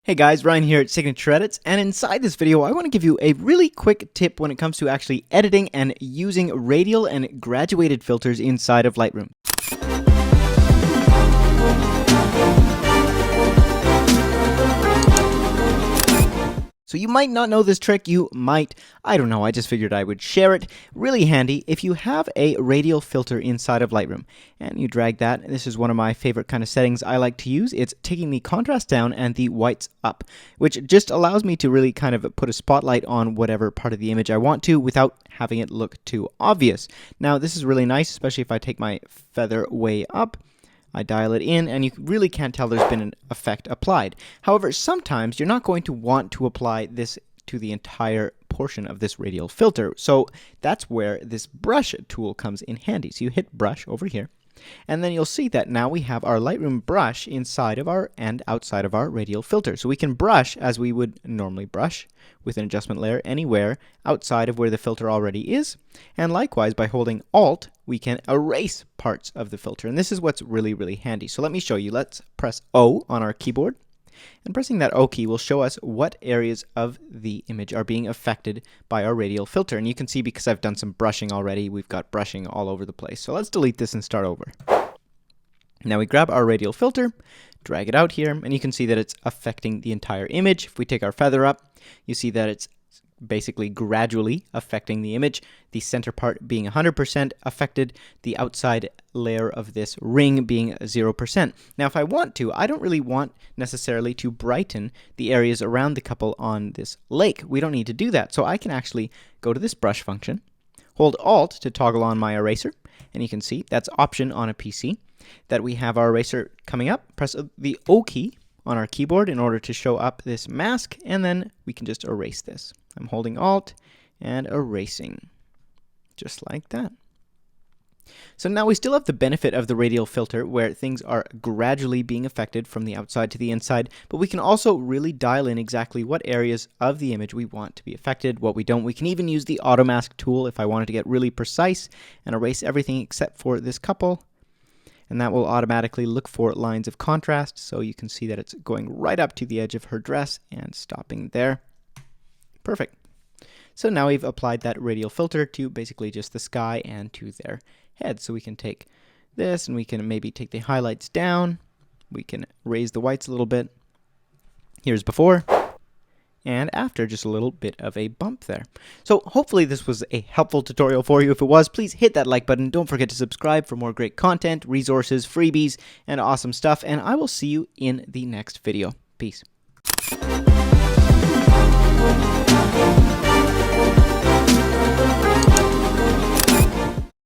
Hey guys, Ryan here at Signature Edits, and inside this video I want to give you a really quick tip when it comes to actually editing and using radial and graduated filters inside of Lightroom. So you might not know this trick, you might, I don't know, I just figured I would share it. Really handy if you have a radial filter inside of Lightroom and you drag that. This is one of my favorite kind of settings I like to use. It's taking the contrast down and the whites up, which just allows me to really kind of put a spotlight on whatever part of the image I want to without having it look too obvious. Now this is really nice, especially if I take my feather way up. I dial it in, and you really can't tell there's been an effect applied. However, sometimes you're not going to want to apply this to the entire portion of this radial filter. So that's where this brush tool comes in handy. So you hit brush over here, and then you'll see that now we have our Lightroom brush inside of our and outside of our radial filter. So we can brush as we would normally brush with an adjustment layer anywhere outside of where the filter already is. And likewise, by holding Alt, we can erase parts of the filter. And this is what's really, really handy. So let me show you. Let's press O on our keyboard. And pressing that O key will show us what areas of the image are being affected by our radial filter. And you can see because I've done some brushing already, we've got brushing all over the place. So let's delete this and start over. Now we grab our radial filter, drag it out here, and you can see that it's affecting the entire image. If we take our feather up, you see that it's basically gradually affecting the image, the center part being 100% affected, the outside layer of this ring being 0%. Now if I want to, I don't really want necessarily to brighten the areas around the couple on this lake. We don't need to do that. So I can actually go to this brush function, hold Alt to toggle on my eraser, and you can see that's Option on a PC, that we have our eraser coming up. Press the O key on our keyboard in order to show up this mask, and then we can just erase this. I'm holding Alt and erasing, just like that. So now we still have the benefit of the radial filter where things are gradually being affected from the outside to the inside, but we can also really dial in exactly what areas of the image we want to be affected, what we don't. We can even use the auto mask tool if I wanted to get really precise and erase everything except for this couple. And that will automatically look for lines of contrast, so you can see that it's going right up to the edge of her dress and stopping there. Perfect. So now we've applied that radial filter to basically just the sky and to their head. So we can take this and we can maybe take the highlights down. We can raise the whites a little bit. Here's before and after, just a little bit of a bump there. So hopefully this was a helpful tutorial for you. If it was, please hit that like button. Don't forget to subscribe for more great content, resources, freebies, and awesome stuff. And I will see you in the next video. Peace.